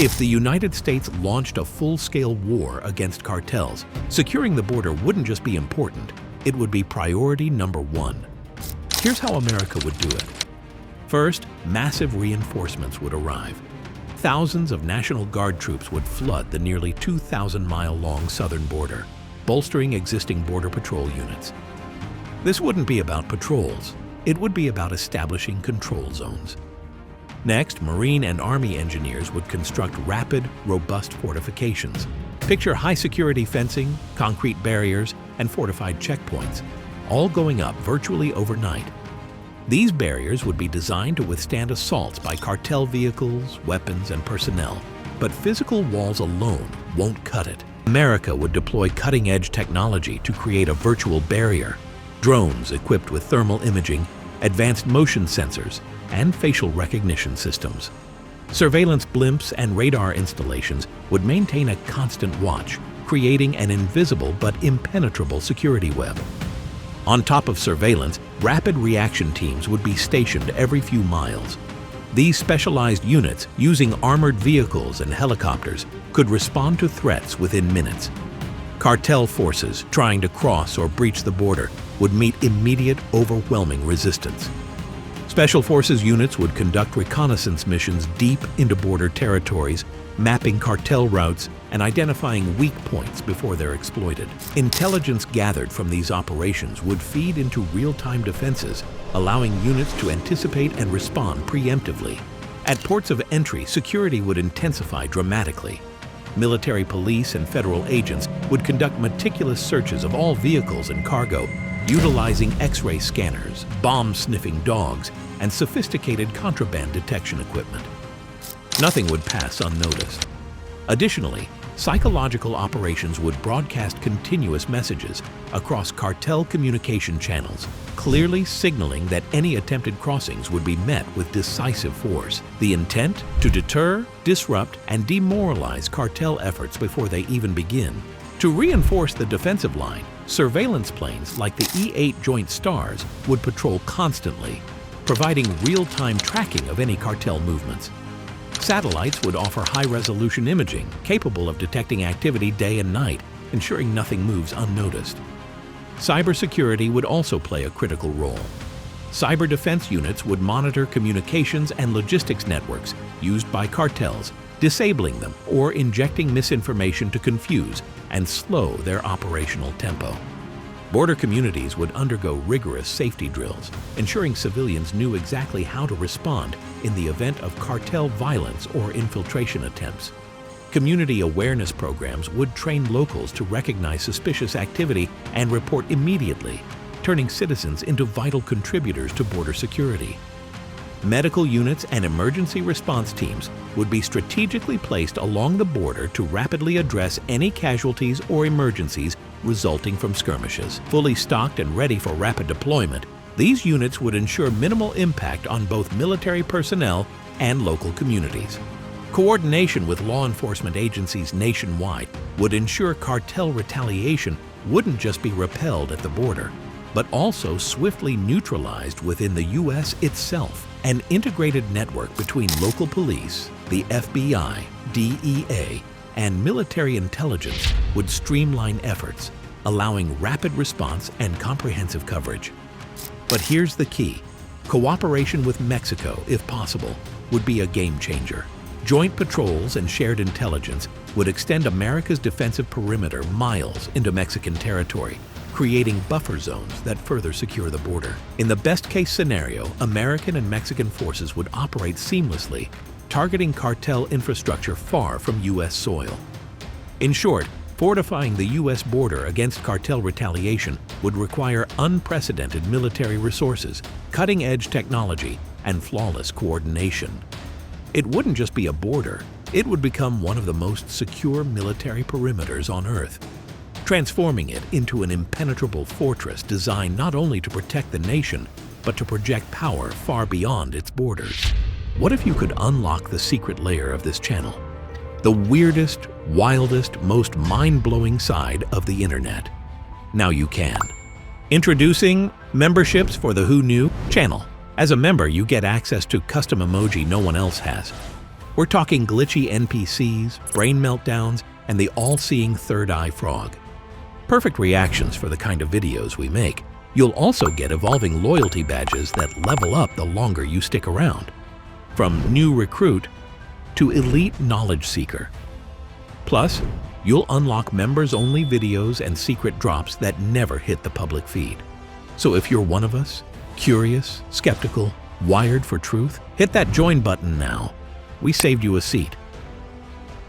If the United States launched a full-scale war against cartels, securing the border wouldn't just be important, it would be priority number one. Here's how America would do it. First, massive reinforcements would arrive. Thousands of National Guard troops would flood the nearly 2,000-mile-long southern border, bolstering existing Border Patrol units. This wouldn't be about patrols. It would be about establishing control zones. Next, Marine and Army engineers would construct rapid, robust fortifications. Picture high-security fencing, concrete barriers, and fortified checkpoints, all going up virtually overnight. These barriers would be designed to withstand assaults by cartel vehicles, weapons, and personnel. But physical walls alone won't cut it. America would deploy cutting-edge technology to create a virtual barrier. Drones equipped with thermal imaging, advanced motion sensors, and facial recognition systems. Surveillance blimps and radar installations would maintain a constant watch, creating an invisible but impenetrable security web. On top of surveillance, rapid reaction teams would be stationed every few miles. These specialized units, using armored vehicles and helicopters, could respond to threats within minutes. Cartel forces trying to cross or breach the border would meet immediate, overwhelming resistance. Special Forces units would conduct reconnaissance missions deep into border territories, mapping cartel routes and identifying weak points before they're exploited. Intelligence gathered from these operations would feed into real-time defenses, allowing units to anticipate and respond preemptively. At ports of entry, security would intensify dramatically. Military police and federal agents would conduct meticulous searches of all vehicles and cargo, utilizing X-ray scanners, bomb-sniffing dogs, and sophisticated contraband detection equipment. Nothing would pass unnoticed. Additionally, psychological operations would broadcast continuous messages across cartel communication channels, clearly signaling that any attempted crossings would be met with decisive force. The intent? To deter, disrupt, and demoralize cartel efforts before they even begin. To reinforce the defensive line, surveillance planes like the E-8 Joint Stars would patrol constantly, providing real-time tracking of any cartel movements. Satellites would offer high-resolution imaging capable of detecting activity day and night, ensuring nothing moves unnoticed. Cybersecurity would also play a critical role. Cyber defense units would monitor communications and logistics networks used by cartels, disabling them or injecting misinformation to confuse and slow their operational tempo. Border communities would undergo rigorous safety drills, ensuring civilians knew exactly how to respond in the event of cartel violence or infiltration attempts. Community awareness programs would train locals to recognize suspicious activity and report immediately, turning citizens into vital contributors to border security. Medical units and emergency response teams would be strategically placed along the border to rapidly address any casualties or emergencies resulting from skirmishes. Fully stocked and ready for rapid deployment, these units would ensure minimal impact on both military personnel and local communities. Coordination with law enforcement agencies nationwide would ensure cartel retaliation wouldn't just be repelled at the border, but also swiftly neutralized within the U.S. itself. An integrated network between local police, the FBI, DEA, and military intelligence would streamline efforts, allowing rapid response and comprehensive coverage. But here's the key. Cooperation with Mexico, if possible, would be a game changer. Joint patrols and shared intelligence would extend America's defensive perimeter miles into Mexican territory, creating buffer zones that further secure the border. In the best-case scenario, American and Mexican forces would operate seamlessly, targeting cartel infrastructure far from U.S. soil. In short, fortifying the U.S. border against cartel retaliation would require unprecedented military resources, cutting-edge technology, and flawless coordination. It wouldn't just be a border, it would become one of the most secure military perimeters on Earth, transforming it into an impenetrable fortress designed not only to protect the nation, but to project power far beyond its borders. What if you could unlock the secret layer of this channel? The weirdest, wildest, most mind-blowing side of the internet. Now you can. Introducing Memberships for the Who Knew channel. As a member, you get access to custom emoji no one else has. We're talking glitchy NPCs, brain meltdowns, and the all-seeing third eye frog. Perfect reactions for the kind of videos we make. You'll also get evolving loyalty badges that level up the longer you stick around. From new recruit to elite knowledge seeker. Plus, you'll unlock members-only videos and secret drops that never hit the public feed. So if you're one of us, curious, skeptical, wired for truth, hit that join button now. We saved you a seat.